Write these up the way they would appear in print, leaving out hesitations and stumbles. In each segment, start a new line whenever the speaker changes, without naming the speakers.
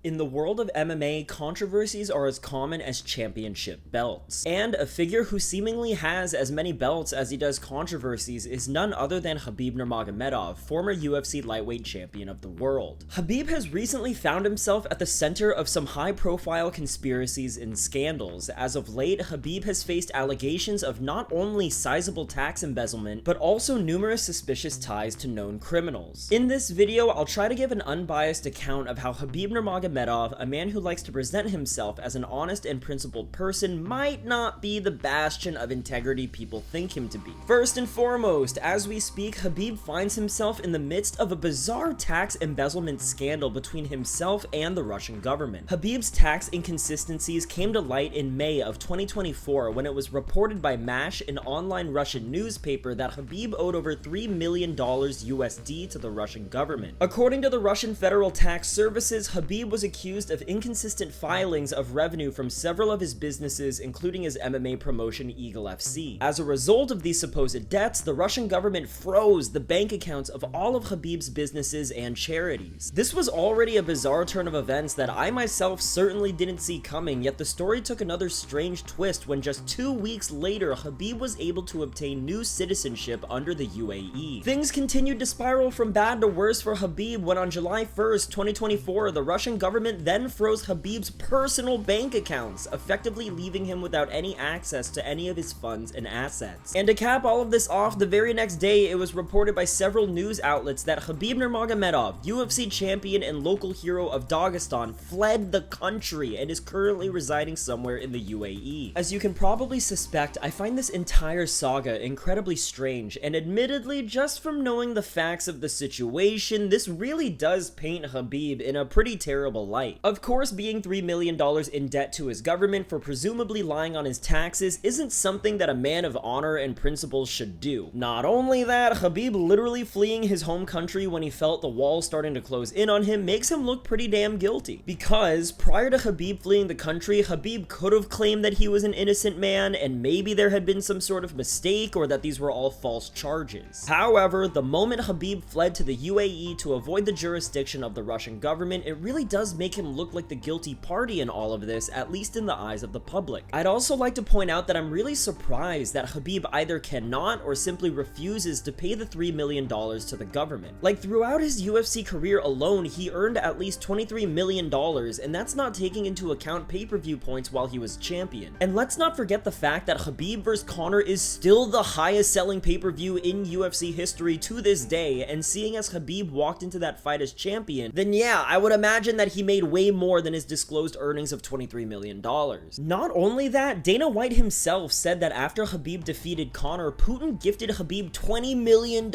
In the world of MMA, controversies are as common as championship belts. And a figure who seemingly has as many belts as he does controversies is none other than Khabib Nurmagomedov, former UFC lightweight champion of the world. Khabib has recently found himself at the center of some high-profile conspiracies and scandals. As of late, Khabib has faced allegations of not only sizable tax embezzlement, but also numerous suspicious ties to known criminals. In this video, I'll try to give an unbiased account of how Khabib Nurmagomedov, a man who likes to present himself as an honest and principled person, might not be the bastion of integrity people think him to be. First and foremost, as we speak, Khabib finds himself in the midst of a bizarre tax embezzlement scandal between himself and the Russian government. Khabib's tax inconsistencies came to light in May of 2024 when it was reported by MASH, an online Russian newspaper, that Khabib owed over $3 million USD to the Russian government. According to the Russian Federal Tax Services, Khabib was accused of inconsistent filings of revenue from several of his businesses, including his MMA promotion Eagle FC. As a result of these supposed debts, the Russian government froze the bank accounts of all of Khabib's businesses and charities. This was already a bizarre turn of events that I myself certainly didn't see coming, yet the story took another strange twist when just 2 weeks later, Khabib was able to obtain new citizenship under the UAE. Things continued to spiral from bad to worse for Khabib when on July 1st, 2024, the Russian government then froze Khabib's personal bank accounts, effectively leaving him without any access to any of his funds and assets. And to cap all of this off, the very next day, it was reported by several news outlets that Khabib Nurmagomedov, UFC champion and local hero of Dagestan, fled the country and is currently residing somewhere in the UAE. As you can probably suspect, I find this entire saga incredibly strange, and admittedly, just from knowing the facts of the situation, this really does paint Khabib in a pretty terrible light. Of course, being $3 million in debt to his government for presumably lying on his taxes isn't something that a man of honor and principles should do. Not only that, Khabib literally fleeing his home country when he felt the walls starting to close in on him makes him look pretty damn guilty. Because prior to Khabib fleeing the country, Khabib could have claimed that he was an innocent man and maybe there had been some sort of mistake or that these were all false charges. However, the moment Khabib fled to the UAE to avoid the jurisdiction of the Russian government, it really does make him look like the guilty party in all of this, at least in the eyes of the public. I'd also like to point out that I'm really surprised that Khabib either cannot or simply refuses to pay the $3 million to the government. Like, throughout his UFC career alone, he earned at least $23 million, and that's not taking into account pay-per-view points while he was champion. And let's not forget the fact that Khabib vs. Conor is still the highest selling pay-per-view in UFC history to this day, and seeing as Khabib walked into that fight as champion, then yeah, I would imagine that he made way more than his disclosed earnings of $23 million. Not only that, Dana White himself said that after Khabib defeated Conor, Putin gifted Khabib $20 million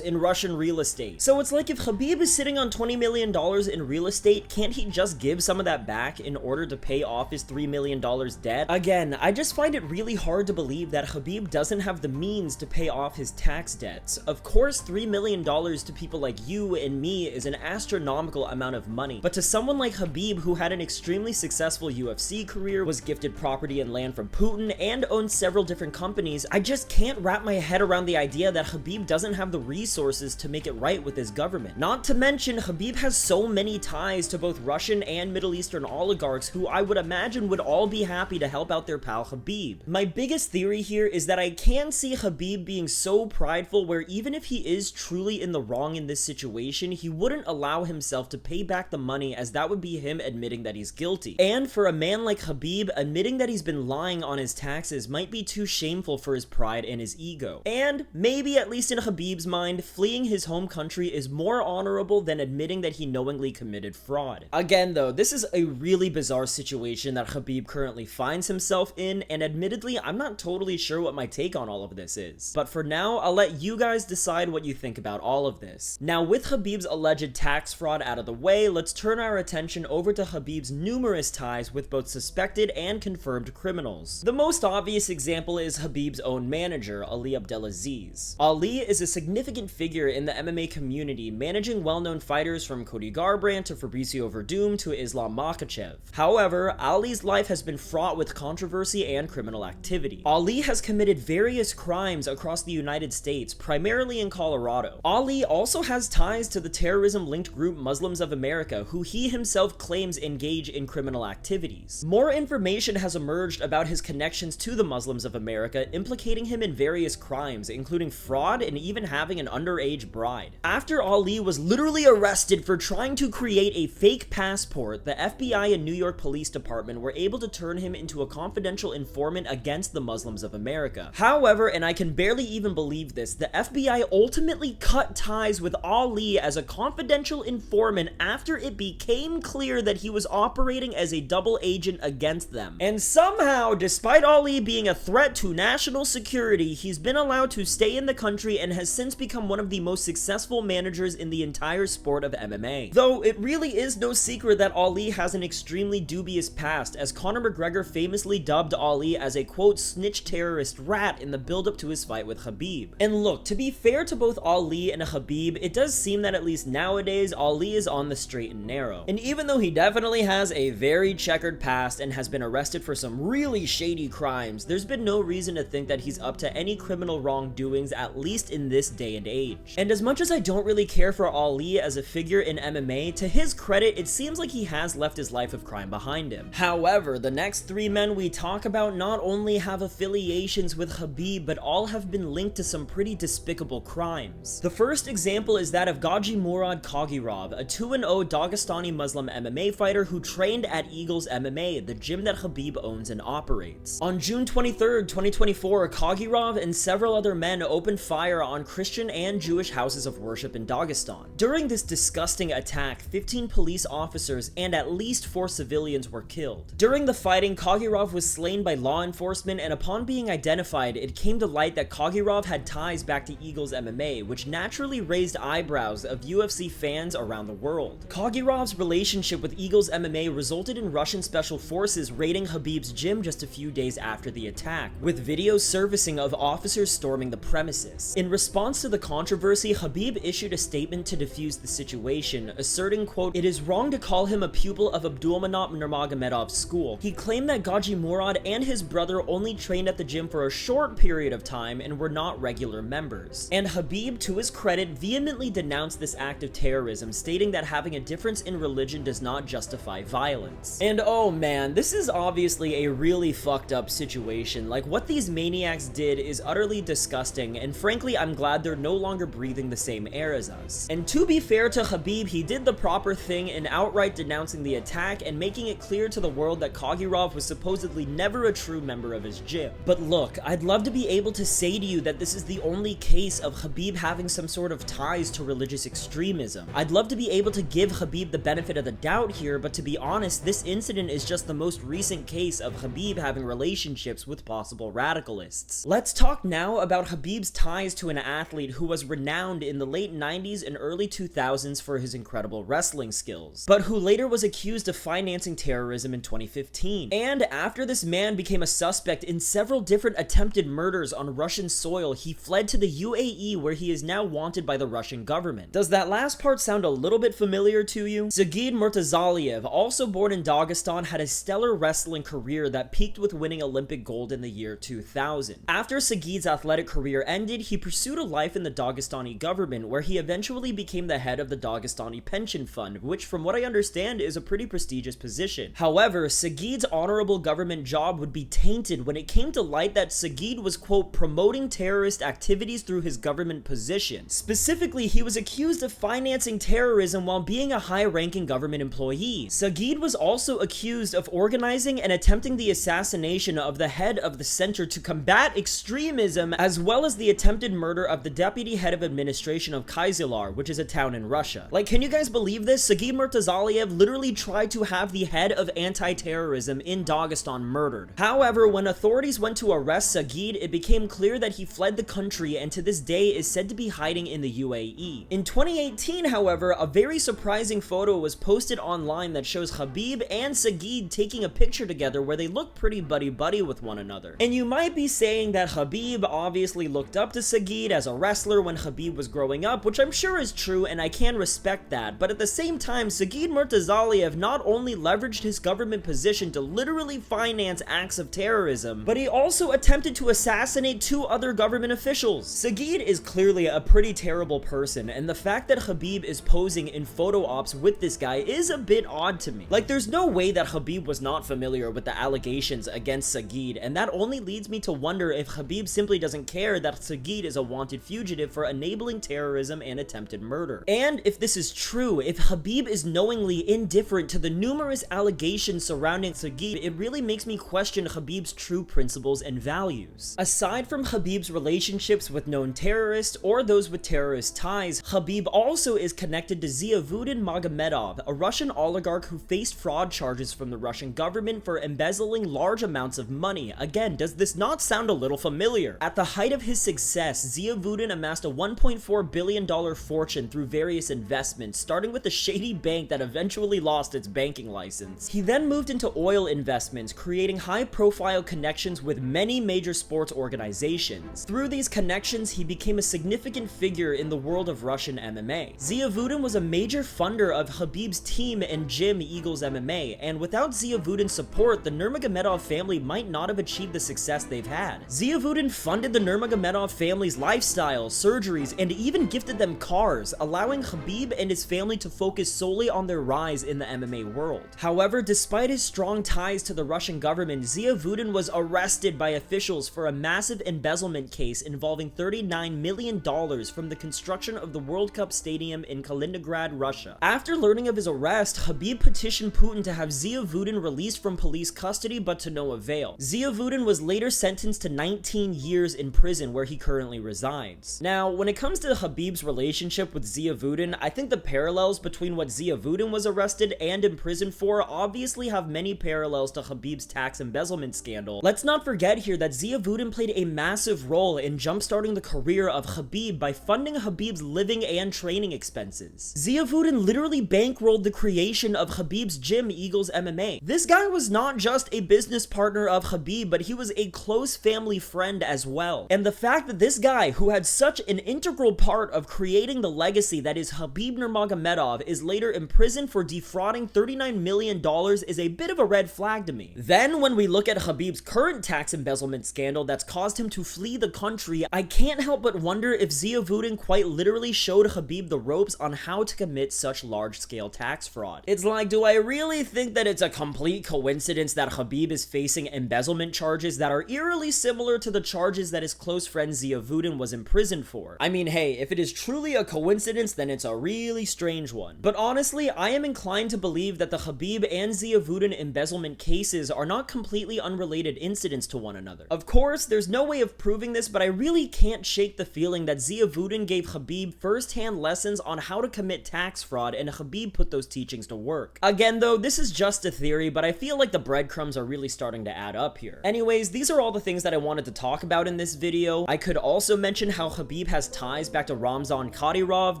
in Russian real estate. So it's like, if Khabib is sitting on $20 million in real estate, can't he just give some of that back in order to pay off his $3 million debt? Again, I just find it really hard to believe that Khabib doesn't have the means to pay off his tax debts. Of course, $3 million to people like you and me is an astronomical amount of money, but to someone like Khabib, who had an extremely successful UFC career, was gifted property and land from Putin, and owns several different companies, I just can't wrap my head around the idea that Khabib doesn't have the resources to make it right with his government. Not to mention, Khabib has so many ties to both Russian and Middle Eastern oligarchs who I would imagine would all be happy to help out their pal Khabib. My biggest theory here is that I can see Khabib being so prideful where even if he is truly in the wrong in this situation, he wouldn't allow himself to pay back the money, as that would be him admitting that he's guilty. And for a man like Khabib, admitting that he's been lying on his taxes might be too shameful for his pride and his ego. And maybe, at least in Khabib's mind, fleeing his home country is more honorable than admitting that he knowingly committed fraud. Again though, this is a really bizarre situation that Khabib currently finds himself in, and admittedly, I'm not totally sure what my take on all of this is. But for now, I'll let you guys decide what you think about all of this. Now, with Khabib's alleged tax fraud out of the way, let's turn our attention over to Khabib's numerous ties with both suspected and confirmed criminals. The most obvious example is Khabib's own manager, Ali Abdelaziz. Ali is a significant figure in the MMA community, managing well-known fighters from Cody Garbrandt to Fabricio Verdum to Islam Makhachev. However, Ali's life has been fraught with controversy and criminal activity. Ali has committed various crimes across the United States, primarily in Colorado. Ali also has ties to the terrorism-linked group Muslims of America, who he he himself claims engage in criminal activities. More information has emerged about his connections to the Muslims of America, implicating him in various crimes, including fraud and even having an underage bride. After Ali was literally arrested for trying to create a fake passport, the FBI and New York Police Department were able to turn him into a confidential informant against the Muslims of America. However, and I can barely even believe this, the FBI ultimately cut ties with Ali as a confidential informant after it became clear that he was operating as a double agent against them. And somehow, despite Ali being a threat to national security, he's been allowed to stay in the country and has since become one of the most successful managers in the entire sport of MMA. Though it really is no secret that Ali has an extremely dubious past, as Conor McGregor famously dubbed Ali as a quote snitch terrorist rat in the build-up to his fight with Khabib. And look, to be fair to both Ali and Khabib, it does seem that at least nowadays Ali is on the straight and narrow. And even though he definitely has a very checkered past and has been arrested for some really shady crimes, there's been no reason to think that he's up to any criminal wrongdoings, at least in this day and age. And as much as I don't really care for Ali as a figure in MMA, to his credit, it seems like he has left his life of crime behind him. However, the next three men we talk about not only have affiliations with Khabib, but all have been linked to some pretty despicable crimes. The first example is that of Gaji Murad Kagirov, a 2-0 Dagestani Muslim MMA fighter who trained at Eagles MMA, the gym that Khabib owns and operates. On June 23rd, 2024, Kagirov and several other men opened fire on Christian and Jewish houses of worship in Dagestan. During this disgusting attack, 15 police officers and at least 4 civilians were killed. During the fighting, Kagirov was slain by law enforcement, and upon being identified, it came to light that Kagirov had ties back to Eagles MMA, which naturally raised eyebrows of UFC fans around the world. Kagirov's relationship with Eagles MMA resulted in Russian special forces raiding Khabib's gym just a few days after the attack, with videos surfacing of officers storming the premises. In response to the controversy, Khabib issued a statement to defuse the situation, asserting, quote, "It is wrong to call him a pupil of Abdulmanap Nurmagomedov's school. He claimed that Gaji Murad and his brother only trained at the gym for a short period of time and were not regular members." And Khabib, to his credit, vehemently denounced this act of terrorism, stating that having a difference in religion does not justify violence. And oh man, this is obviously a really fucked up situation. Like, what these maniacs did is utterly disgusting, and frankly, I'm glad they're no longer breathing the same air as us. And to be fair to Khabib, he did the proper thing in outright denouncing the attack and making it clear to the world that Kagirov was supposedly never a true member of his gym. But look, I'd love to be able to say to you that this is the only case of Khabib having some sort of ties to religious extremism. I'd love to be able to give Khabib the benefit of the doubt here, but to be honest, this incident is just the most recent case of Khabib having relationships with possible radicalists. Let's talk now about Khabib's ties to an athlete who was renowned in the late 90s and early 2000s for his incredible wrestling skills, but who later was accused of financing terrorism in 2015. And after this man became a suspect in several different attempted murders on Russian soil, he fled to the UAE, where he is now wanted by the Russian government. Does that last part sound a little bit familiar to you? Sagid Murtazaliev, also born in Dagestan, had a stellar wrestling career that peaked with winning Olympic gold in the year 2000. After Sagid's athletic career ended, he pursued a life in the Dagestani government, where he eventually became the head of the Dagestani Pension Fund, which from what I understand is a pretty prestigious position. However, Sagid's honorable government job would be tainted when it came to light that Sagid was, quote, promoting terrorist activities through his government position. Specifically, he was accused of financing terrorism while being a high-ranking government employee. Sagid was also accused of organizing and attempting the assassination of the head of the Center to Combat Extremism, as well as the attempted murder of the deputy head of administration of Kaizylar, which is a town in Russia. Like, can you guys believe this? Sagid Murtazaliev literally tried to have the head of anti-terrorism in Dagestan murdered. However, when authorities went to arrest Sagid, it became clear that he fled the country and to this day is said to be hiding in the UAE. In 2018, however, a very surprising photo was posted online that shows Khabib and Sagid taking a picture together where they look pretty buddy-buddy with one another. And you might be saying that Khabib obviously looked up to Sagid as a wrestler when Khabib was growing up, which I'm sure is true and I can respect that, but at the same time, Sagid Murtazaliev not only leveraged his government position to literally finance acts of terrorism, but he also attempted to assassinate 2 other government officials. Sagid is clearly a pretty terrible person, and the fact that Khabib is posing in photo ops with this this guy is a bit odd to me. Like, there's no way that Khabib was not familiar with the allegations against Sagid, and that only leads me to wonder if Khabib simply doesn't care that Sagid is a wanted fugitive for enabling terrorism and attempted murder. And if this is true, if Khabib is knowingly indifferent to the numerous allegations surrounding Sagid, it really makes me question Khabib's true principles and values. Aside from Khabib's relationships with known terrorists or those with terrorist ties, Khabib also is connected to Khabib Nurmagomedov, a Russian oligarch who faced fraud charges from the Russian government for embezzling large amounts of money. Again, does this not sound a little familiar? At the height of his success, Khabib amassed a $1.4 billion fortune through various investments, starting with the Shady bank that eventually lost its banking license. He then moved into oil investments, creating high-profile connections with many major sports organizations. Through these connections, he became a significant figure in the world of Russian MMA. Khabib was a major funder of Khabib's team and gym Eagles MMA, and without Khabib's support, the Nurmagomedov family might not have achieved the success they've had. Khabib funded the Nurmagomedov family's lifestyle, surgeries, and even gifted them cars, allowing Khabib and his family to focus solely on their rise in the MMA world. However, despite his strong ties to the Russian government, Khabib was arrested by officials for a massive embezzlement case involving $39 million from the construction of the World Cup Stadium in Kaliningrad, Russia. After learning of his arrest, Khabib petitioned Putin to have Khabib released from police custody, but to no avail. Khabib was later sentenced to 19 years in prison, where he currently resides. Now, when it comes to Khabib's relationship with Khabib, I think the parallels between what Khabib was arrested and imprisoned for obviously have many parallels to Khabib's tax embezzlement scandal. Let's not forget here that Khabib played a massive role in jumpstarting the career of Khabib by funding Khabib's living and training expenses. Khabib literally bankrolled the creation of Khabib's gym Eagles MMA. This guy was not just a business partner of Khabib, but he was a close family friend as well. And the fact that this guy, who had such an integral part of creating the legacy that is Khabib Nurmagomedov, is later imprisoned for defrauding $39 million is a bit of a red flag to me. Then, when we look at Khabib's current tax embezzlement scandal that's caused him to flee the country, I can't help but wonder if Khabib quite literally showed Khabib the ropes on how to commit such large-scale tax fraud. It's like, do I really think that it's a complete coincidence that Khabib is facing embezzlement charges that are eerily similar to the charges that his close friend Khabib was imprisoned for? I mean, hey, if it is truly a coincidence, then it's a really strange one. But honestly, I am inclined to believe that the Khabib and Khabib embezzlement cases are not completely unrelated incidents to one another. Of course, there's no way of proving this, but I really can't shake the feeling that Khabib gave Khabib first-hand lessons on how to commit tax fraud, and Khabib put those teachings to work. Again though, this is just a theory, but I feel like the breadcrumbs are really starting to add up here. Anyways, these are all the things that I wanted to talk about in this video. I could also mention how Khabib has ties back to Ramzan Kadyrov,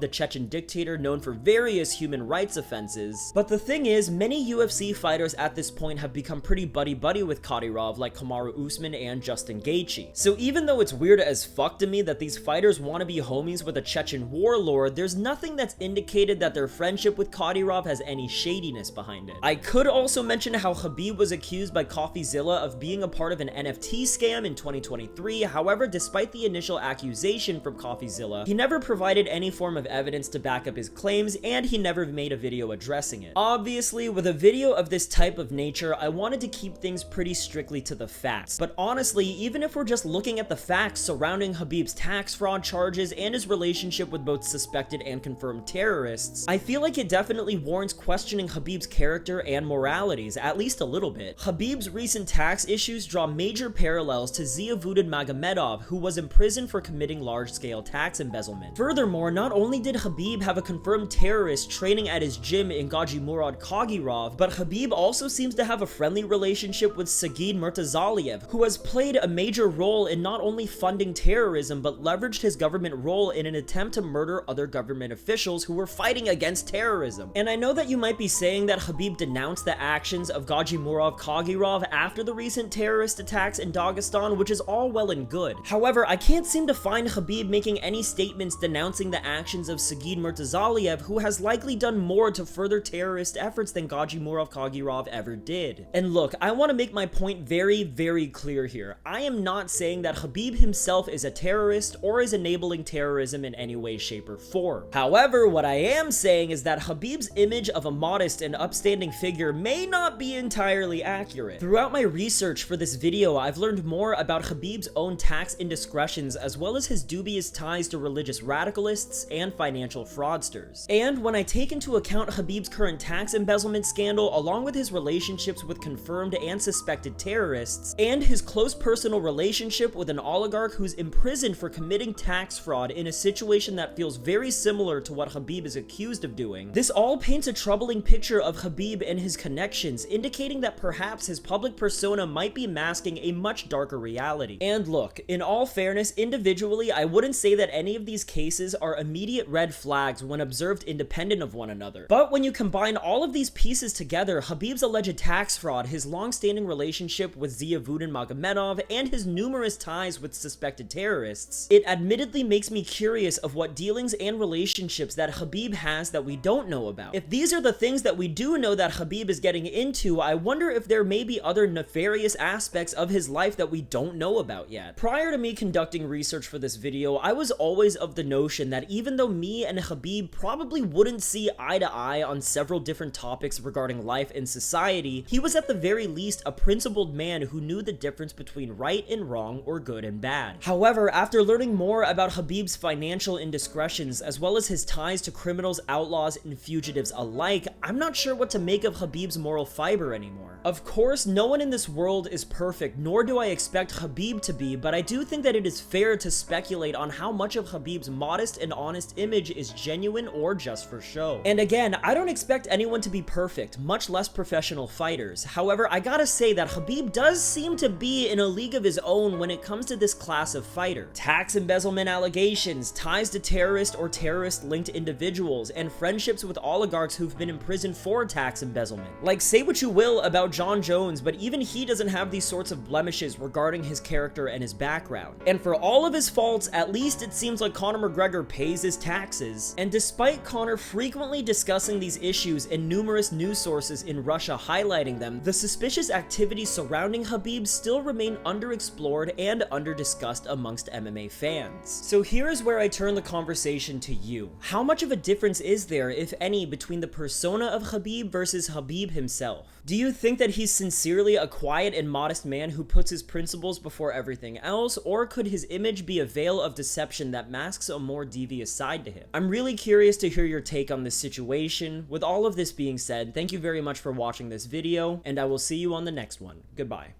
the Chechen dictator known for various human rights offenses. But the thing is, many UFC fighters at this point have become pretty buddy-buddy with Kadyrov, like Kamaru Usman and Justin Gaethje. So even though it's weird as fuck to me that these fighters want to be homies with a Chechen warlord, there's nothing that's indicated that their friendship with Kadyrov has any shadiness behind it. I could also mention how Khabib was accused by CoffeeZilla of being a part of an NFT scam in 2023. However, despite the initial accusation from CoffeeZilla, he never provided any form of evidence to back up his claims, and he never made a video addressing it. Obviously, with a video of this type of nature, I wanted to keep things pretty strictly to the facts. But honestly, even if we're just looking at the facts surrounding Khabib's tax fraud charges and his relationship with both suspected and confirmed terrorists, I feel like it definitely warrants questioning Khabib's character and moralities, at least a little bit. Khabib's recent tax issues draw major parallels to Khabib Nurmagomedov, who was imprisoned for committing large-scale tax embezzlement. Furthermore, not only did Khabib have a confirmed terrorist training at his gym in Gajimurad Kadyrov, but Khabib also seems to have a friendly relationship with Sagid Murtazaliev, who has played a major role in not only funding terrorism, but leveraged his government role in an attempt to murder other government officials who were fighting against terrorism. And I know that you might be saying that Khabib denounced the actions of Gajimurad Kadyrov after the recent terrorist attacks in Dagestan, which is all well and good. However, I can't seem to find Khabib making any statements denouncing the actions of Sagid Murtazaliev, who has likely done more to further terrorist efforts than Gajimurad Kadyrov ever did. And look, I want to make my point very, very clear here. I am not saying that Khabib himself is a terrorist or is enabling terrorism in any way, shape, or form. However, what I am saying is that Khabib Khabib's image of a modest and upstanding figure may not be entirely accurate. Throughout my research for this video, I've learned more about Khabib's own tax indiscretions as well as his dubious ties to religious radicalists and financial fraudsters. And when I take into account Khabib's current tax embezzlement scandal along with his relationships with confirmed and suspected terrorists, and his close personal relationship with an oligarch who's imprisoned for committing tax fraud in a situation that feels very similar to what Khabib is accused of doing, this all paints a troubling picture of Khabib and his connections, indicating that perhaps his public persona might be masking a much darker reality. And look, in all fairness, individually, I wouldn't say that any of these cases are immediate red flags when observed independent of one another. But when you combine all of these pieces together, Khabib's alleged tax fraud, his long-standing relationship with Khabib Nurmagomedov, and his numerous ties with suspected terrorists, it admittedly makes me curious of what dealings and relationships that Khabib has that we don't know about. If these are the things that we do know that Khabib is getting into, I wonder if there may be other nefarious aspects of his life that we don't know about yet. Prior to me conducting research for this video, I was always of the notion that even though me and Khabib probably wouldn't see eye to eye on several different topics regarding life and society, he was at the very least a principled man who knew the difference between right and wrong or good and bad. However, after learning more about Khabib's financial indiscretions as well as his ties to criminals, outlaws, and fugitives alike, I'm not sure what to make of Khabib's moral fiber anymore. Of course, no one in this world is perfect, nor do I expect Khabib to be, but I do think that it is fair to speculate on how much of Khabib's modest and honest image is genuine or just for show. And again, I don't expect anyone to be perfect, much less professional fighters. However, I gotta say that Khabib does seem to be in a league of his own when it comes to this class of fighter. Tax embezzlement allegations, ties to terrorist or terrorist-linked individuals, and friendships with oligarchs who've been imprisoned for tax embezzlement. Like, say what you will about John Jones, but even he doesn't have these sorts of blemishes regarding his character and his background. And for all of his faults, at least it seems like Conor McGregor pays his taxes. And despite Conor frequently discussing these issues and numerous news sources in Russia highlighting them, the suspicious activities surrounding Khabib still remain underexplored and underdiscussed amongst MMA fans. So here's where I turn the conversation to you. How much of a difference is there, if any, between the persona of Khabib versus Khabib himself? Do you think that he's sincerely a quiet and modest man who puts his principles before everything else, or could his image be a veil of deception that masks a more devious side to him? I'm really curious to hear your take on this situation. With all of this being said, thank you very much for watching this video, and I will see you on the next one. Goodbye.